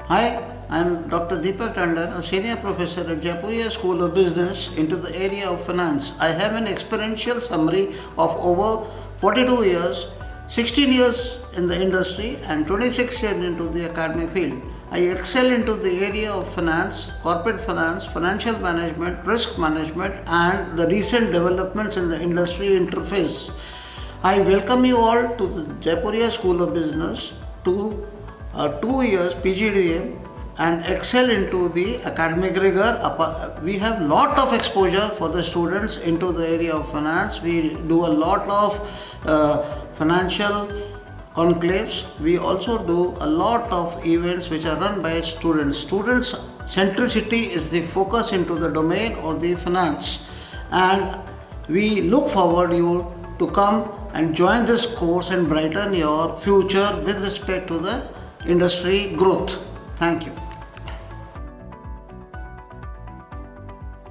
Hi, I'm Dr. Deepak Tandon, a senior professor at Jaipuria School of Business into the area of finance. I have an experiential summary of over 42 years, 16 years in the industry and 26 years into the academic field. I excel into the area of finance, corporate finance, financial management, risk management and the recent developments in the industry interface. I welcome you all to the Jaipuria School of Business to 2 years PGDM and excel into the academic rigor. We have lot of exposure for the students into the area of finance. We do a lot of financial conclaves. We also do a lot of events which are run by students. Students centricity is the focus into the domain of the finance, and we look forward you to come and join this course and brighten your future with respect to the industry growth. Thank you.